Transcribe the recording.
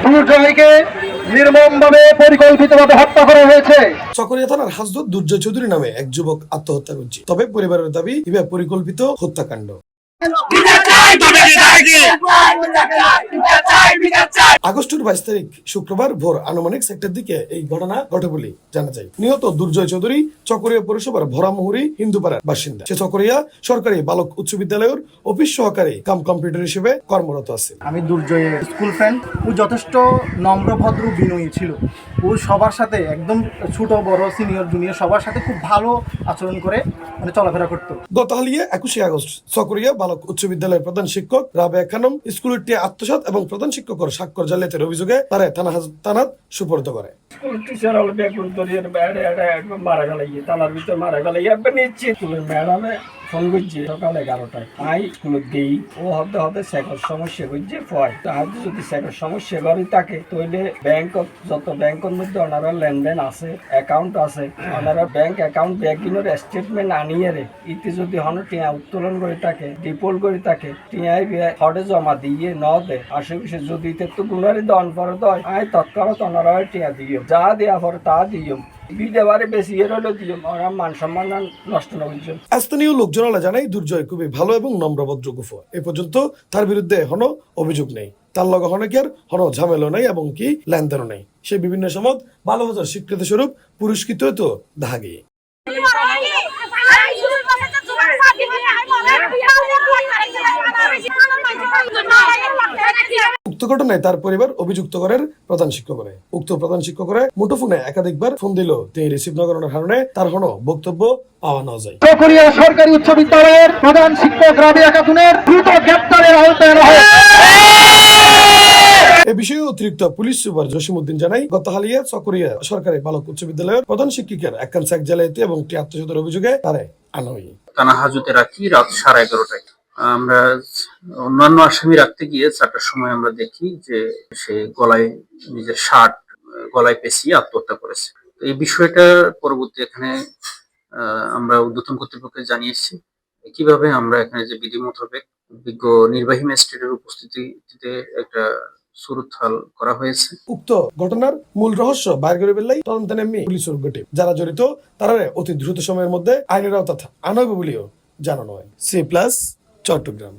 সুজয়কে নির্মমভাবে পরিকল্পিতভাবে হত্যা করা হয়েছে। চকরিয়া থানার হাজরত দুর্জয় চৌধুরী নামে এক যুবক আত্মহত্যা করছে, তবে পরিবারের দাবি ইভা পরিকল্পিত হত্যাকাণ্ড। আগস্টের 22 তারিখ শুক্রবার ভোর আনুমানিক 1টার দিকে এই ঘটনা ঘটে বলে জানা যায়। নিহত দুর্জয় চৌধুরী চকরিয়া পৌরসভার ভরামহুরি হিন্দুপাড়ার বাসিন্দা। সে চকরিয়া সরকারি বালক উচ্চ বিদ্যালয়ের অফিস সহকারী কাম কম্পিউটার হিসেবে কর্মরত আছে। আমি দুর্জয়ের স্কুল ফ্রেন্ড। ও যথেষ্ট নম্র ভদ্র বিনয়ী ছিল। ও সবার সাথে একদম ছোট বড় সিনিয়র জুনিয়র সবার সাথে খুব ভালো আচরণ করে মানে চলাফেরা করতো। গত হালিয়ে 21 আগস্ট চকরিয়া বালক উচ্চ বিদ্যালয়ের প্রধান শিক্ষক রাবেয়া খানম স্কুলটি আত্মসাৎ এবং প্রধান শিক্ষকের স্বাক্ষর জালিয়াতির অভিযোগে তারা থানাত সুপর্দ করে। স্কুল টিচার হল বেগুন দরিয়ার মারা গেল থানার ভিতর মারা গেল নিশ্চিত স্কুলের ম্যাডামে ফোন করছে সকাল 11টায় আই স্কুলে দিই ও হতে হতে শেখার সমস্যা করছে ফয় তার যদি শেখার সমস্যা করে থাকে তাহলে ব্যাংক যত ব্যাংকের মধ্যে ওনারা লেনদেন আছে অ্যাকাউন্ট আছে ওনারা ব্যাংক অ্যাকাউন্ট ব্যাগিনের স্টেটমেন্ট আনিয়ে রে ইতি যদি হন টিয়া উত্তোলন করে থাকে ডিপোল্ট করে থাকে টিয়াই হটে জমা দিয়ে ন দে আশেপাশে যদি তো গুণারি দন পরে দয় আই তৎকালত ওনারা টিয়া দিও যা দেওয়া পরে তা দিও স্থানীয় লোকজনেরা জানাই দুর্জয় খুবই ভালো এবং নম্রভদ্র গুফা। এ পর্যন্ত তার বিরুদ্ধে এখনো অভিযোগ নেই, তার লগে হনকের হন ঝামেলা নেই এবং কি লেনদেনও নেই। সে বিভিন্ন সময় ভালোবাসার স্বীকৃতি স্বরূপ পুরস্কৃত তো দেখা গিয়ে। উক্ত ঘটনায় তার পরিবার অভিযুক্ত করেন প্রধান শিক্ষকের। উক্ত প্রধান শিক্ষকের মুঠোফোনে একাধিকবার ফোন দিল, তিনি রিসিভ না করার কারণে তার কোনো বক্তব্য পাওয়া না যায়। চকরিয়া সরকারি উচ্চ বিদ্যালয়ের প্রধান শিক্ষক রাবেয়া খাতুনের দ্রুত গ্রেফতারের আওতায় আনা হয়। এ বিষয়ে অতিরিক্ত পুলিশ সুপার জসিমউদ্দিন জানাই, গত হালিয়া চকরিয়া সরকারি বালক উচ্চ বিদ্যালয়ের প্রধান শিক্ষিকার একান চেক জালিয়াতি এবং আত্মসাতের অভিযোগে তারে আনা হয়। থানা হাজতে রাখি রাত 11:30টায়। আমরা অন্যান্য আসামি রাখতে গিয়ে 4টার সময় আমরা দেখি যে সে গলায় নিজের শার্ট গলায় পেঁচিয়ে আত্মহত্যা করেছে। তো এই বিষয়টা পরবর্তী এখানে আমরা ঊর্ধ্বতন কর্তৃপক্ষকে জানিয়েছি। কিভাবে আমরা এখানে যে বিধি মোতাবেক বিজ্ঞ নির্বাহী ম্যাজিস্ট্রেটের উপস্থিতিতে একটা সুরুৎহাল করা হয়েছে। উক্ত ঘটনার মূল রহস্য বাইর করে বেলাই তদন্ত নেমে পুলিশের গঠে যারা জড়িত তারা অতি দ্রুত সময়ের মধ্যে আইনের আওতা আনা হবে বলেও জানানো হয়। C+ চট্টগ্রাম।